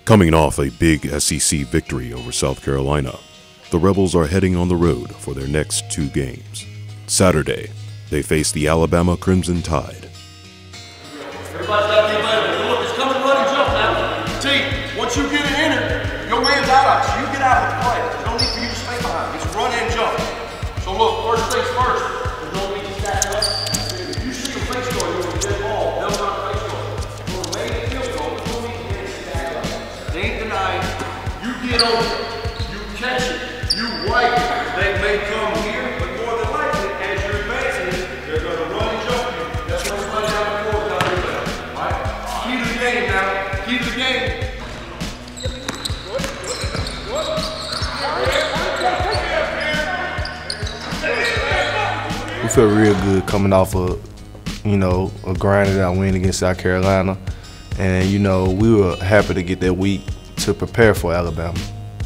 Coming off a big SEC victory over South Carolina, the Rebels are heading on the road for their next 2 games. Saturday, they face the Alabama Crimson Tide. Everybody's got to be available. Look, it's coming, run and jump now. T, once you get it in it, your man's out of it, so you get out of the play. There's no need for you to stay behind. It's run and jump. So look, first things first, there's no need to stack up. If you see a face goal, you're going to get the ball. They'll not face goal. For a main field goal, there's no need to get it stack up. They ain't denying. You get over it. You catch it. You wipe it. They may come here, but more than likely, as you're advancing it, they're going to run and jump you. That's what somebody down the court got to do that. Right? Key to the game now. Key to the game. We feel real good coming off of, a grinded out win against South Carolina. And, we were happy to get that week to prepare for Alabama.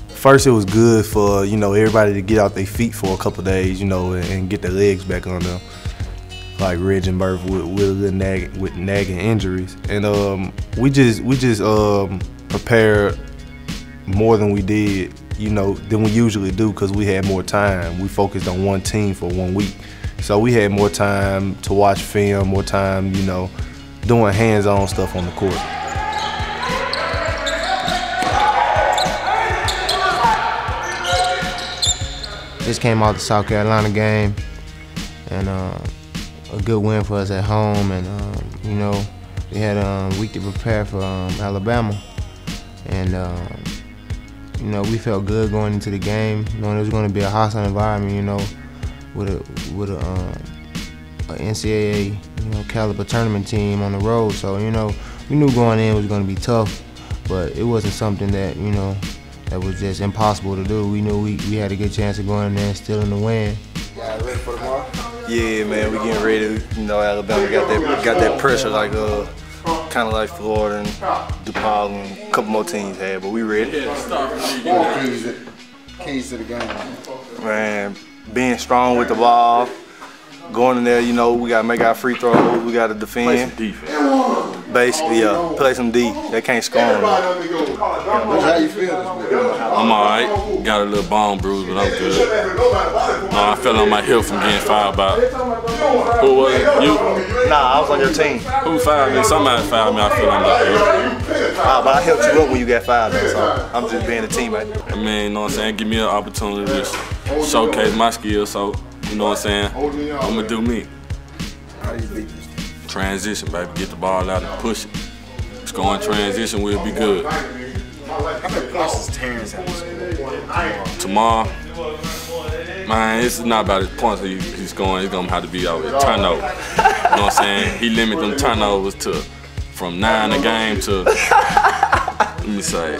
First, it was good for, everybody to get out their feet for a couple of days, and get their legs back on them. Like Reg and Murph with nagging injuries. And we just prepared more than we did, than we usually do, because we had more time. We focused on one team for 1 week. So we had more time to watch film, more time, doing hands-on stuff on the court. Just came out the South Carolina game, and a good win for us at home. And we had a week to prepare for Alabama, and we felt good going into the game, knowing it was going to be a hostile environment, with a NCAA caliber tournament team on the road. So we knew going in was going to be tough, but it wasn't something that that was just impossible to do. We knew we had a good chance of going in there and stealing the win. You guys ready for tomorrow? Yeah, man, we getting ready. Alabama got that pressure like kind of like Florida and DePaul and a couple more teams had, but we ready. Keys to the game. Man, being strong with the ball, going in there, we got to make our free throws, we got to defend. Play some defense. Basically, yeah, play some D. They can't score on them. How you feel this week? I'm all right. Got a little bone bruise, but I'm good. I fell on my hip from getting fouled by. Who was it? You? Nah, I was on your team. Who fouled me? Somebody fouled me. I fell on my hip. But I helped you up when you got fouled, so I'm just being a teammate. I mean, you know what I'm saying? Give me an opportunity to just showcase my skills, so, you know what I'm saying? I'm going to do me. How do you beat this? Transition, baby. Get the ball out and push it. Let's go in transition, we'll be good. How many points does Terrence have to score Tomorrow, man, it's not about his points he's going. It's going to have to be out with turnover. You know what I'm saying? He limited them turnovers from 9 a game to, let me say.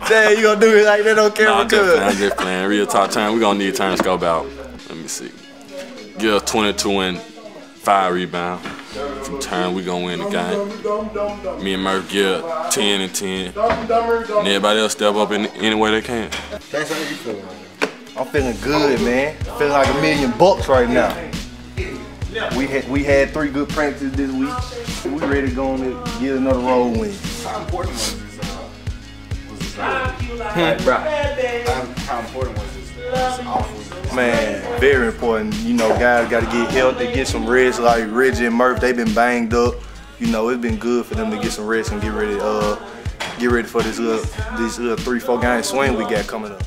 Damn, you going to do it like that on camera? Nah, I'm just playing. Real talk time, we're going to need turn scope out. Let me see. Give us 22 and 5 rebounds. From turn, we gonna win the game. Me and Murph get 10 and 10. And everybody else step up in any way they can. That's how you feeling right now? I'm feeling good, man. Feeling like $1,000,000 right now. We had 3 good practices this week. We ready to go on and get another road win. How important was this How important was this off week? Man, very important. Guys got to get healthy, get some rest. Like Reggie and Murph, they've been banged up. It's been good for them to get some rest and get ready for this little 3-4 game swing we got coming up.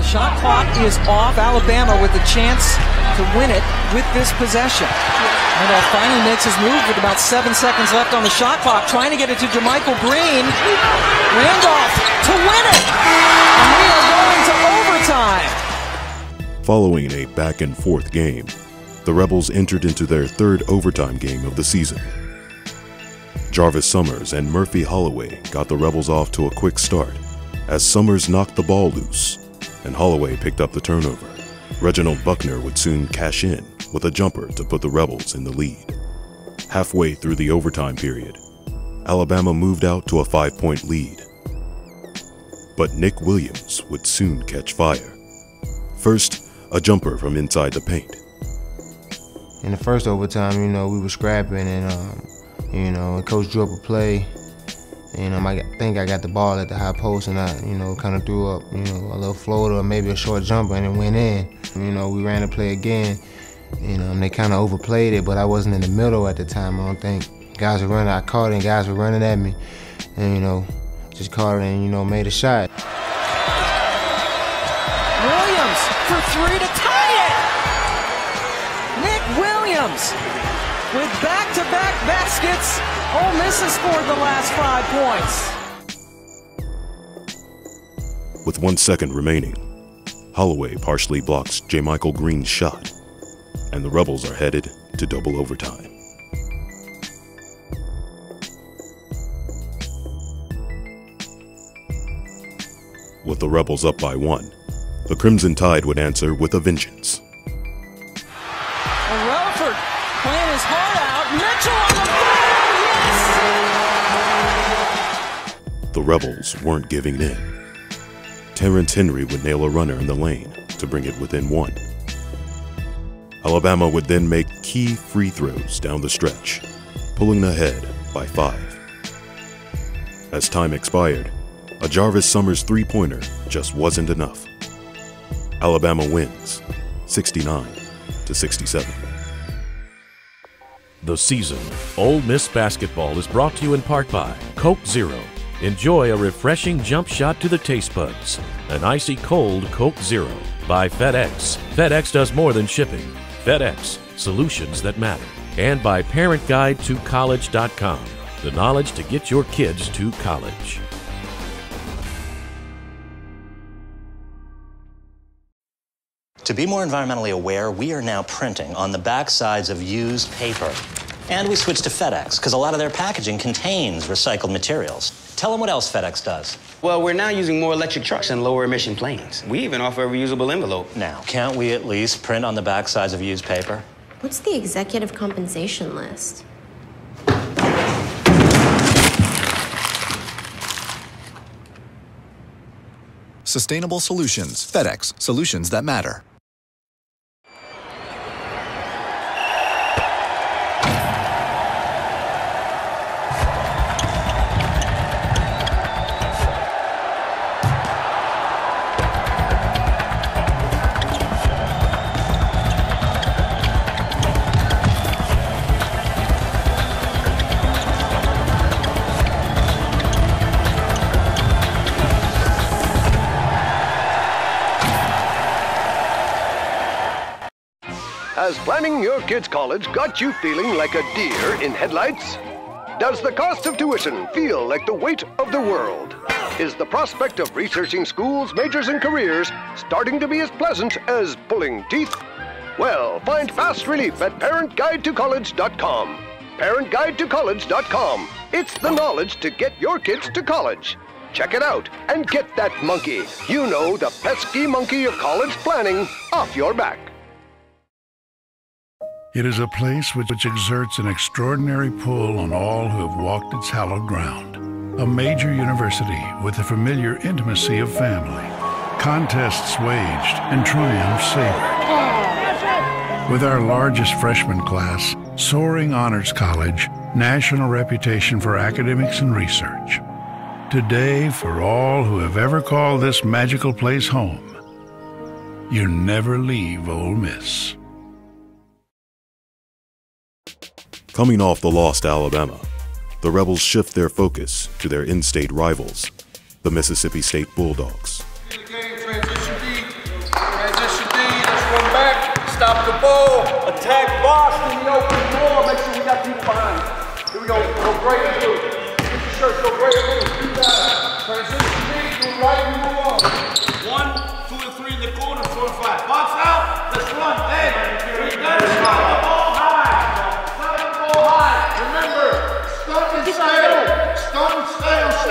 Shot clock is off. Alabama with a chance to win it with this possession. Randolph finally makes his move with about 7 seconds left on the shot clock, trying to get it to Jermichael Green. Randolph to win it! And we are going to overtime. Following a back-and-forth game, the Rebels entered into their 3rd overtime game of the season. Jarvis Summers and Murphy Holloway got the Rebels off to a quick start, as Summers knocked the ball loose and Holloway picked up the turnover. Reginald Buckner would soon cash in with a jumper to put the Rebels in the lead. Halfway through the overtime period, Alabama moved out to a 5-point lead. But Nick Williams would soon catch fire. First, a jumper from inside the paint. In the first overtime, we were scrapping and Coach drew up a play. I think I got the ball at the high post and I, kind of threw up, a little floater or maybe a short jumper and it went in. We ran the play again. They kind of overplayed it, but I wasn't in the middle at the time, I don't think. Guys were running, I caught it and guys were running at me. And, just caught it and, made a shot. Williams for three to tie it! Nick Williams with back-to-back baskets. Ole Miss has scored the last 5 points. With 1 second remaining, Holloway partially blocks J. Green's shot, and the Rebels are headed to double overtime. With the Rebels up by 1, the Crimson Tide would answer with a vengeance. And Relaford playing his heart out. Mitchell on the floor, yes! The Rebels weren't giving in. Terrence Henry would nail a runner in the lane to bring it within 1. Alabama would then make key free throws down the stretch, pulling ahead by 5. As time expired, a Jarvis Summers three-pointer just wasn't enough. Alabama wins, 69-67. The season, Ole Miss basketball is brought to you in part by Coke Zero. Enjoy a refreshing jump shot to the taste buds. An icy cold Coke Zero. By FedEx. FedEx does more than shipping. FedEx, solutions that matter. And by ParentGuideToCollege.com. The knowledge to get your kids to college. To be more environmentally aware, we are now printing on the back sides of used paper. And we switched to FedEx, because a lot of their packaging contains recycled materials. Tell them what else FedEx does. Well, we're now using more electric trucks and lower emission planes. We even offer a reusable envelope. Now, can't we at least print on the back sides of used paper? What's the executive compensation list? Sustainable solutions. FedEx. Solutions that matter. Has planning your kid's college got you feeling like a deer in headlights? Does the cost of tuition feel like the weight of the world? Is the prospect of researching schools, majors, and careers starting to be as pleasant as pulling teeth? Well, find fast relief at ParentGuideToCollege.com. ParentGuideToCollege.com. It's the knowledge to get your kids to college. Check it out and get that monkey, the pesky monkey of college planning, off your back. It is a place which exerts an extraordinary pull on all who have walked its hallowed ground. A major university with the familiar intimacy of family. Contests waged and triumphs savored. With our largest freshman class, soaring honors college, national reputation for academics and research. Today, for all who have ever called this magical place home, you never leave Ole Miss. Coming off the loss to Alabama, the Rebels shift their focus to their in-state rivals, the Mississippi State Bulldogs. Transition D. Transition D. Let's run back. Stop the ball. Attack Boston. The open floor. Make sure we got people behind. Here we go. Go great and blue. Get your shirt. Go great and blue. Do that. Transition D. Do it right and move on. 1, 2, and 3 in the corner. 4 and 5. Box out. Let's run. Hey. We got it. Stop the ball high. Stop the ball high. Remember, start inside.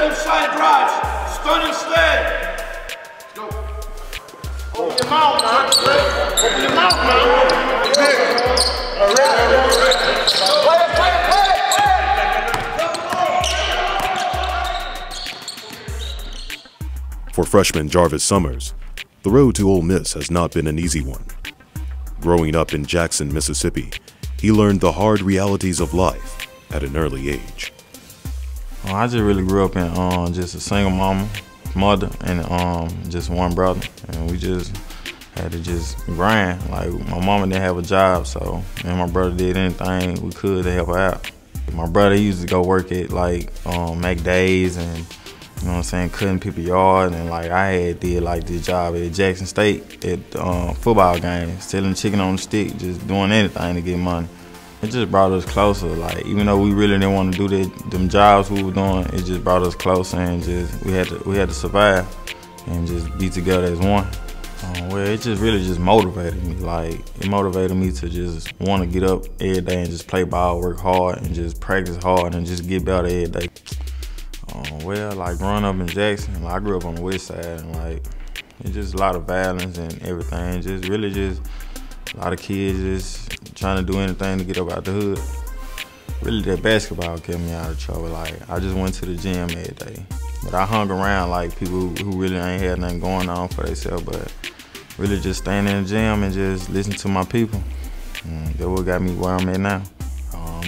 inside drives. Stun instead. Let's go. Open your mouth now. Open your mouth now. Play it, play it, play it, play it. For freshman Jarvis Summers, the road to Ole Miss has not been an easy one. Growing up in Jackson, Mississippi, he learned the hard realities of life at an early age. I just really grew up in just a single mother, and just one brother, and we just had to just grind. Like, my mama didn't have a job, so me and my brother did anything we could to help her out. My brother used to go work at like McDay's and, you know what I'm saying, cutting people's yard, and like I had did like this job at Jackson State at football games, selling chicken on the stick, just doing anything to get money. It just brought us closer. Like, even though we really didn't want to do them jobs we were doing, it just brought us closer, and just we had to survive and just be together as one. Well, it just really just motivated me. Like, it motivated me to just want to get up every day and just play ball, work hard, and just practice hard and just get better every day. Well, like growing up in Jackson, like, I grew up on the west side, and like it's just a lot of violence and everything. Just really just a lot of kids just trying to do anything to get up out the hood. Really, that basketball kept me out of trouble. Like, I just went to the gym every day. But I hung around like people who really ain't had nothing going on for themselves, but really just staying in the gym and just listening to my people. That's what got me where I'm at now.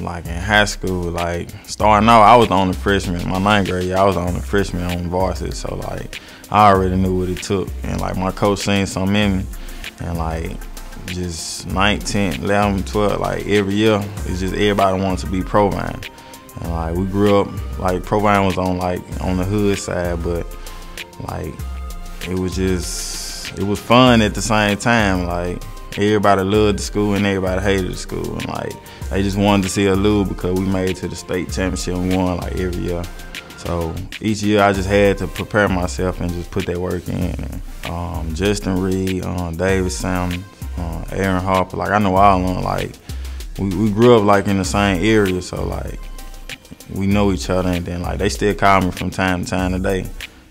Like in high school, like starting out, I was the only freshman. My 9th grade year, I was the only freshman on varsity, so like I already knew what it took. And like my coach seen something in me, and like just 9th, 10th, 11th, 12th, like every year, it's just everybody wanted to be Provine. And like we grew up, like Provine was on the hood side, but like it was fun at the same time. Like, everybody loved the school and everybody hated the school, and like they just wanted to see us lose because we made it to the state championship and won like every year. So each year I just had to prepare myself and just put that work in. And, Justin Reed, Jarvis Summers, Aaron Harper, like I know all of them. Like we grew up like in the same area, so like we know each other, and then like they still call me from time to time today.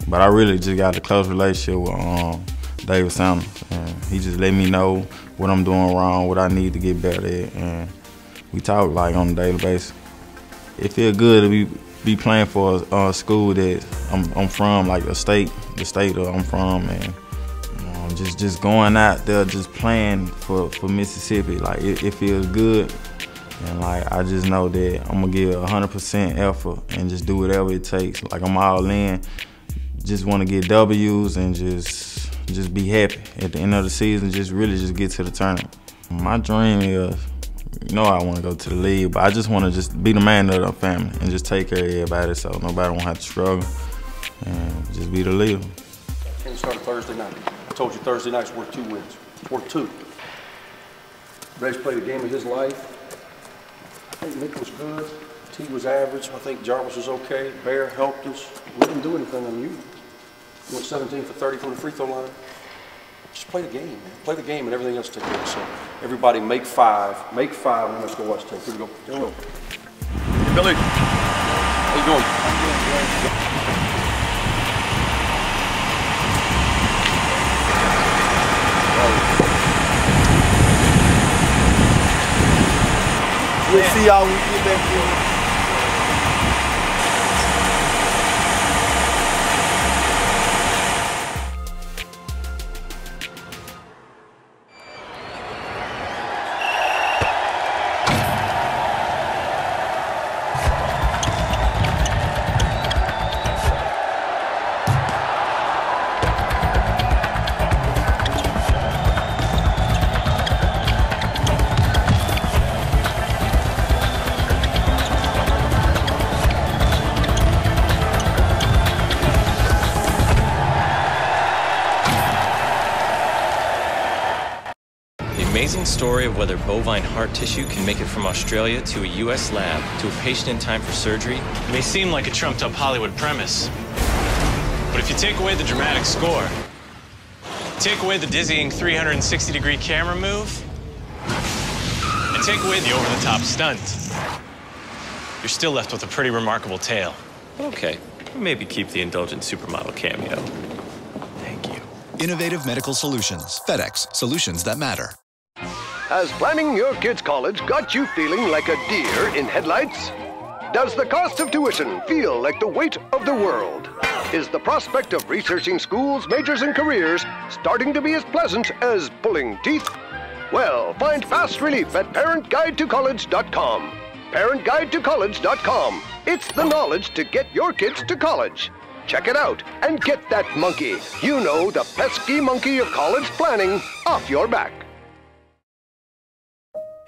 But I really just got a close relationship with Jarvis Summers, and he just let me know what I'm doing wrong, what I need to get better at, and we talk like on a daily basis. It feels good to be playing for a school that I'm from, like the state that I'm from, and just going out there, just playing for Mississippi. Like it feels good, and like I just know that I'm gonna give 100% effort and just do whatever it takes. Like, I'm all in. Just want to get W's and just be happy at the end of the season. Just really just get to the tournament. My dream is, you know, I want to go to the league, but I just want to just be the man of the family and just take care of everybody, so nobody won't have to struggle, and just be the leader. Game started Thursday night. I told you Thursday night's worth 2 wins. It's worth 2. Reg's played a game of his life. I think Nick was good. T was average. I think Jarvis was okay. Bear helped us. We didn't do anything unusual. We went 17 for 30 from the free throw line. Just play the game, man. Play the game and everything else take care of itself. Everybody make 5. Make 5 and let's go watch tape. Here we go. Here we go. Hey, Billy. How you doing? I'm doing great. We'll see y'all when we get back here. Amazing story of whether bovine heart tissue can make it from Australia to a U.S. lab to a patient in time for surgery. It may seem like a trumped-up Hollywood premise, but if you take away the dramatic score, take away the dizzying 360-degree camera move, and take away the over-the-top stunt, you're still left with a pretty remarkable tale. Okay, Maybe keep the indulgent supermodel cameo. Innovative medical solutions. FedEx. Solutions that matter. Has planning your kid's college got you feeling like a deer in headlights? Does the cost of tuition feel like the weight of the world? Is the prospect of researching schools, majors, and careers starting to be as pleasant as pulling teeth? Well, find fast relief at ParentGuideToCollege.com. ParentGuideToCollege.com. It's the knowledge to get your kids to college. Check it out and get that monkey, you know, the pesky monkey of college planning, off your back.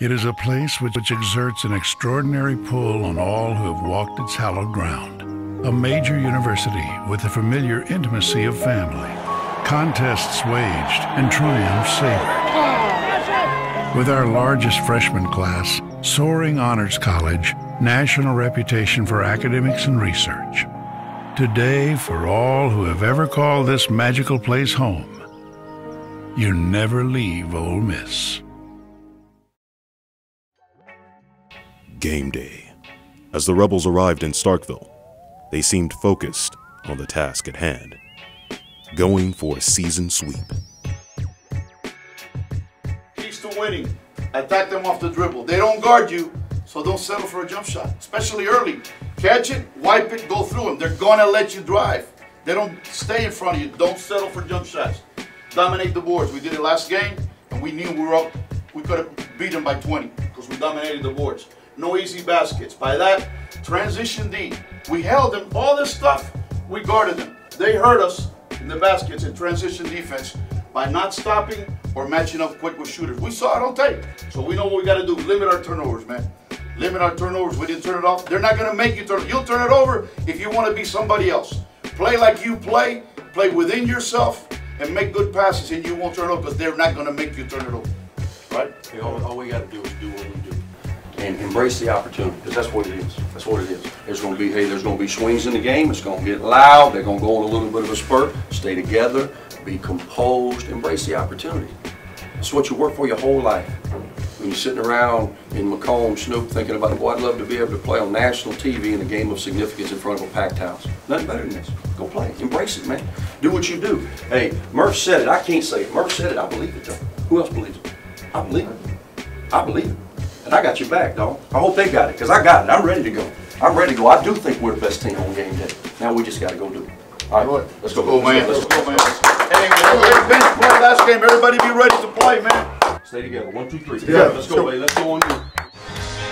It is a place which exerts an extraordinary pull on all who have walked its hallowed ground. A major university with the familiar intimacy of family. Contests waged and triumphs savored. With our largest freshman class, soaring honors college, national reputation for academics and research. Today, for all who have ever called this magical place home, you never leave Ole Miss. Game day. As the Rebels arrived in Starkville, they seemed focused on the task at hand, going for a season sweep. Keys to winning. Attack them off the dribble. They don't guard you, so don't settle for a jump shot, especially early. Catch it, wipe it, go through them. They're gonna let you drive. They don't stay in front of you. Don't settle for jump shots. Dominate the boards. We did it last game, and we knew we were up. We could have beat them by 20 because we dominated the boards. No easy baskets. By that, transition D. We held them. All this stuff, we guarded them. They hurt us in the baskets in transition defense by not stopping or matching up quick with shooters. We saw it on tape, so we know what we got to do. Limit our turnovers, man. Limit our turnovers. We didn't turn it off. They're not going to make you turn it. You'll turn it over if you want to be somebody else. Play like you play within yourself, and make good passes, and you won't turn it over because they're not going to make you turn it over. Right? Hey, all we got to do is do what we do. And embrace the opportunity, because that's what it is. That's what it is. There's going to be swings in the game. It's going to get loud. They're going to go on a little bit of a spurt. Stay together. Be composed. Embrace the opportunity. That's what you work for your whole life. When you're sitting around in Macomb, Snoop, thinking about, boy, I'd love to be able to play on national TV in a game of significance in front of a packed house. Nothing better than this. Go play. Embrace it, man. Do what you do. Hey, Murph said it. I can't say it. Murph said it. I believe it, though. Who else believes it? I believe it. I believe it. And I got your back, dog. I hope they got it, because I got it. I'm ready to go. I'm ready to go. I do think we're the best team on game day. Now we just got to go do it. All right, let's go. Man. Let's go, man. Hey, bench play last game. Everybody be ready to play, man. Stay together. 1, 2, 3. Yeah, let's go, baby. Let's go on you.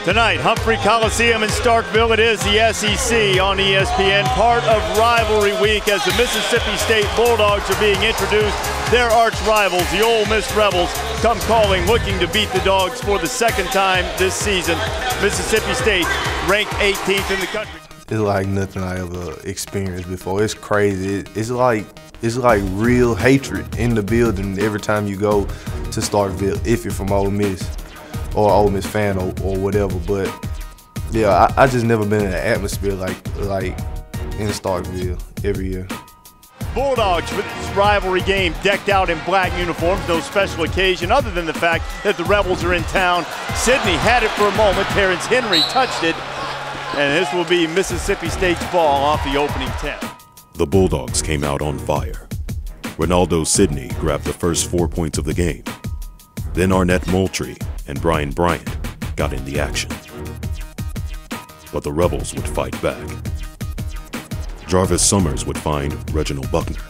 Tonight, Humphrey Coliseum in Starkville. It is the SEC on ESPN, part of rivalry week as the Mississippi State Bulldogs are being introduced. Their arch rivals, the Ole Miss Rebels, come calling, looking to beat the Dogs for the second time this season. Mississippi State ranked 18th in the country. It's like nothing I ever experienced before. It's crazy. It's like real hatred in the building every time you go to Starkville, if you're from Ole Miss or Ole Miss fan or whatever. But yeah, I just never been in an atmosphere like in Starkville every year. Bulldogs with this rivalry game decked out in black uniforms, no special occasion other than the fact that the Rebels are in town. Sydney had it for a moment, Terrence Henry touched it, and this will be Mississippi State's ball off the opening 10. The Bulldogs came out on fire. Ronaldo Sidney grabbed the first 4 points of the game. Then Arnett Moultrie and Brian Bryant got in the action. But the Rebels would fight back. Jarvis Summers would find Reginald Buckner.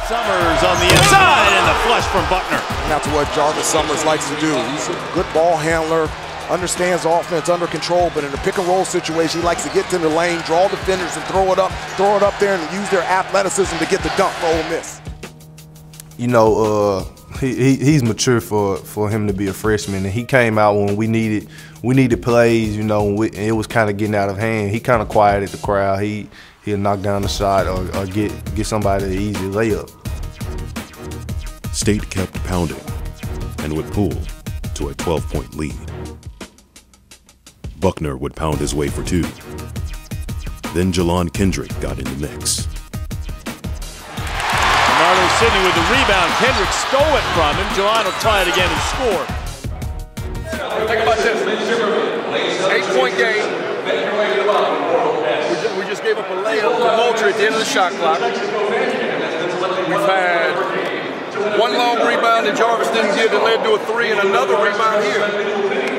Summers on the inside and the flush from Buckner. That's what Jarvis Summers likes to do. He's a good ball handler, understands offense under control, but in a pick and roll situation, he likes to get to the lane, draw defenders and throw it up there and use their athleticism to get the dunk for Ole Miss. You know, he's mature for him to be a freshman, and he came out when we needed plays, you know, and it was kind of getting out of hand. He kind of quieted the crowd. He'll knock down the shot or get somebody an easy layup. State kept pounding and would pull to a 12-point lead. Buckner would pound his way for 2. Then Jelon Kendrick got in the mix. Bernardo Sidney with the rebound. Kendrick stole it from him. Jelon will try it again and score. Think about this. 8-point game. We just gave gave up a layup to Moultrie at the end of the shot clock. We've had one long rebound that Jarvis didn't give that led to a 3 and another rebound here.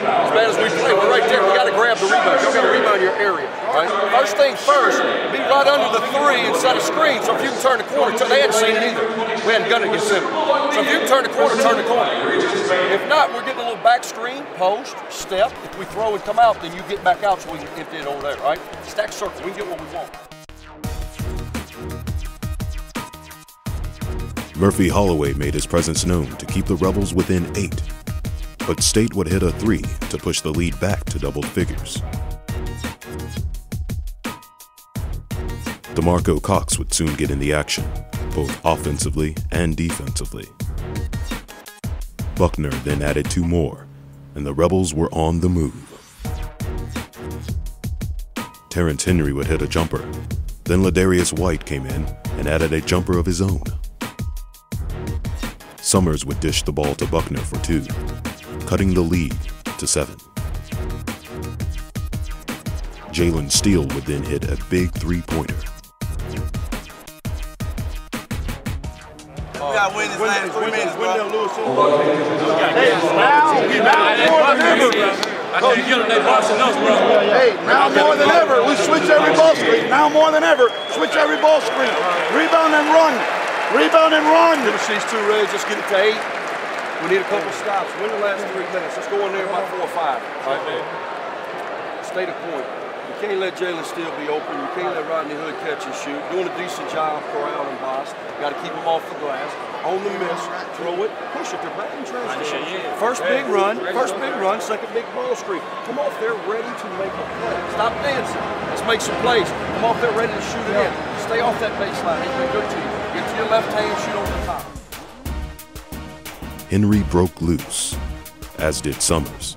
As bad as we play, we're right there. We got to grab the rebound. Y'all got to rebound your area. Right? First thing first, be right under the 3 and set a screen. So if you can turn the corner, they hadn't seen it either. We hadn't done it against them. So if you can turn the corner, turn the corner. If not, we're getting a little back screen, post, step. If we throw and come out, then you get back out so we can empty it over there, right? Stack circle, we can get what we want. Murphy Holloway made his presence known to keep the Rebels within 8, but State would hit a 3 to push the lead back to double figures. DeMarco Cox would soon get in the action, both offensively and defensively. Buckner then added 2 more, and the Rebels were on the move. Terrence Henry would hit a jumper, then Ladarius White came in and added a jumper of his own. Summers would dish the ball to Buckner for 2, cutting the lead to 7. Jalen Steele would then hit a big 3-pointer. We got to win this last 3 minutes, bro. Hey, now more than ever, we switch every ball screen. Now more than ever, switch every ball screen. Rebound and run. Rebound and run. Tennessee's 2 reds. Let's get it to 8. We need a couple stops. Win the last 3 minutes. Let's go in there about 4 or 5. Right there. Stay the point. You can't let Jalen Steele be open. You can't let Rodney Hood catch and shoot. Doing a decent job, Corral and Boss. Got to keep them off the glass. On the miss, throw it, push it. They're back in transition. First big run, second big ball screen. Come off there ready to make a play. Stop dancing. Let's make some plays. Come off there ready to shoot it in. Stay off that baseline. It's been good to you. Get to your left hand, shoot over the top. Henry broke loose, as did Summers.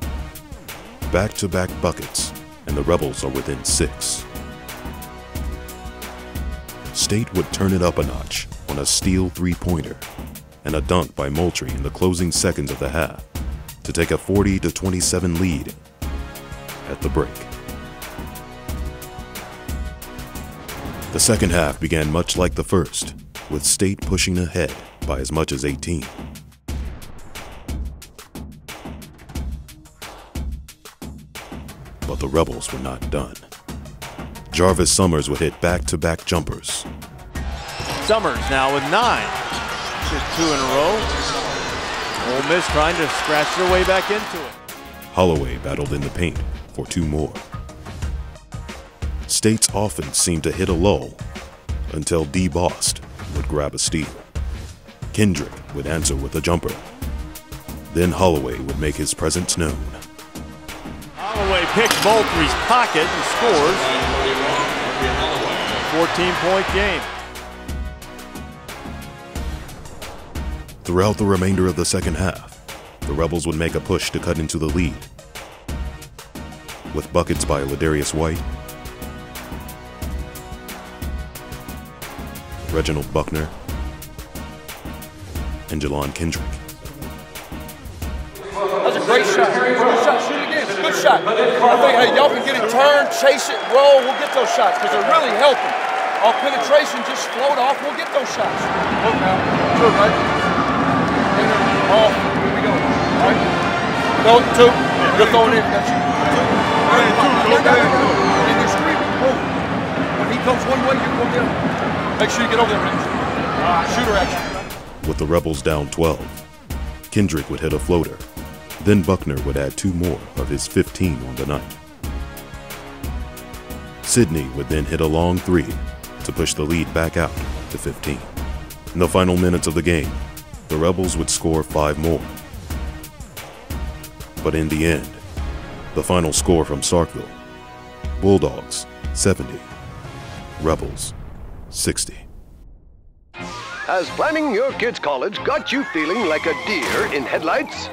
Back-to-back buckets, and the Rebels are within 6. State would turn it up a notch on a steal 3-pointer and a dunk by Moultrie in the closing seconds of the half to take a 40-27 lead at the break. The second half began much like the first, with State pushing ahead by as much as 18. But the Rebels were not done. Jarvis Summers would hit back-to-back jumpers. Summers now with 9. Just 2 in a row. Ole Miss trying to scratch their way back into it. Holloway battled in the paint for 2 more. State's offense seemed to hit a lull until D. Bost would grab a steal. Kendrick would answer with a jumper. Then Holloway would make his presence known. Holloway picks Moultrie's pocket and scores. 14-point game. Throughout the remainder of the second half, the Rebels would make a push to cut into the lead, with buckets by Ladarius White, Reginald Buckner, and Jelon Kendrick. That's a great shot. Good shot. Shoot it again. Good shot. I think, hey, y'all can get it turned, chase it, roll. We'll get those shots because they're really helping. Our penetration just float off. We'll get those shots. Look now. Good, right? Off. Here we go. All right. Go, 2. You're throwing it. Got you. 2. And you're screaming. Boom. When he comes one way, you go the other. Make sure you get over there, Rich. Shooter action. With the Rebels down 12, Kendrick would hit a floater. Then Buckner would add 2 more of his 15 on the night. Sidney would then hit a long 3 to push the lead back out to 15. In the final minutes of the game, the Rebels would score 5 more. But in the end, the final score from Starkville, Bulldogs 70, Rebels 60. Has planning your kid's college got you feeling like a deer in headlights?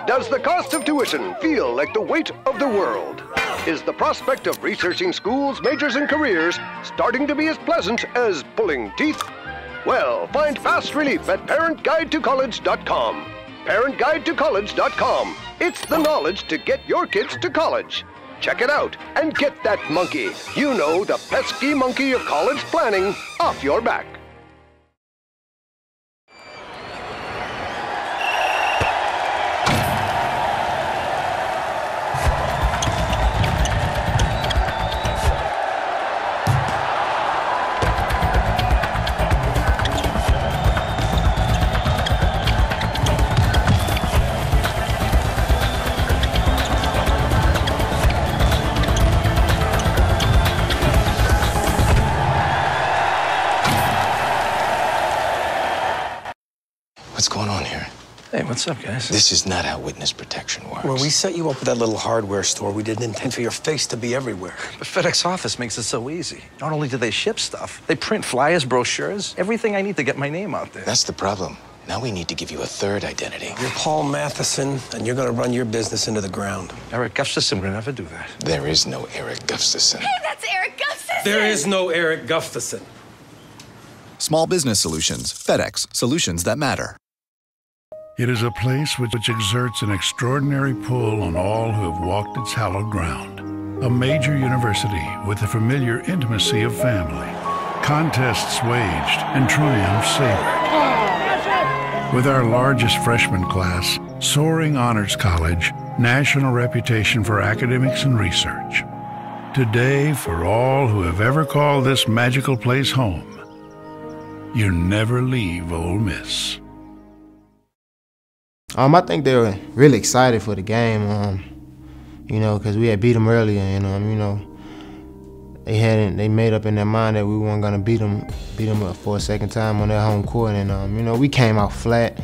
Does the cost of tuition feel like the weight of the world? Is the prospect of researching schools, majors, and careers starting to be as pleasant as pulling teeth? Well, find fast relief at ParentGuideToCollege.com. ParentGuideToCollege.com. It's the knowledge to get your kids to college. Check it out and get that monkey, you know, the pesky monkey of college planning, off your back. What's going on here? Hey, what's up, guys? This is not how witness protection works. When we set you up with that little hardware store, we didn't intend for your face to be everywhere. The FedEx office makes it so easy. Not only do they ship stuff, they print flyers, brochures, everything I need to get my name out there. That's the problem. Now we need to give you a third identity. You're Paul Matheson, and you're gonna run your business into the ground. Eric Gustafson would never do that. There is no Eric Gustafson. Hey, that's Eric Gustafson! There is no Eric Gustafson. Small Business Solutions. FedEx. Solutions that matter. It is a place which exerts an extraordinary pull on all who have walked its hallowed ground. A major university with the familiar intimacy of family. Contests waged and triumphs savored. With our largest freshman class, soaring honors college, national reputation for academics and research. Today, for all who have ever called this magical place home, you never leave Ole Miss. I think they were really excited for the game, you know, because we had beat them earlier, and you know, they made up in their mind that we weren't gonna beat them for a second time on their home court, and you know, we came out flat,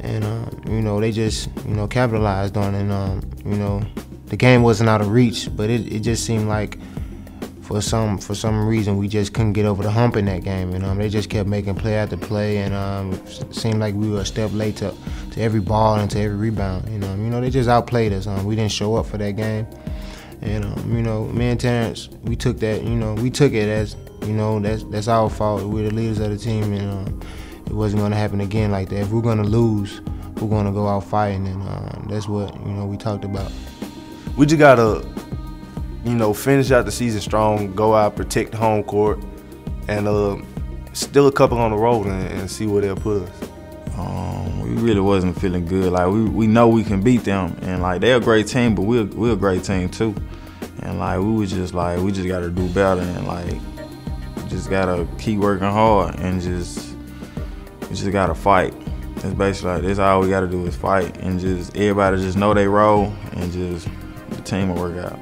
and you know, they just capitalized on it, and you know, the game wasn't out of reach, but it just seemed like for some reason we just couldn't get over the hump in that game, and they just kept making play after play, and it seemed like we were a step late to every ball and to every rebound. You know, they just outplayed us. We didn't show up for that game, and you know, me and Terrence, we took that. You know, we took it as, you know, that's our fault. We're the leaders of the team, and it wasn't going to happen again like that. If we're going to lose, we're going to go out fighting, and that's what, you know, we talked about. We just gotta, you know, finish out the season strong, go out, protect the home court, and still a couple on the road and see where they'll put us. We really wasn't feeling good. Like we know we can beat them, and like they're a great team, but we're a great team too. And like we just gotta do better, and like we just gotta keep working hard, and we just gotta fight. It's basically like, that's all we gotta do is fight, and just everybody just know they role, and just the team will work out.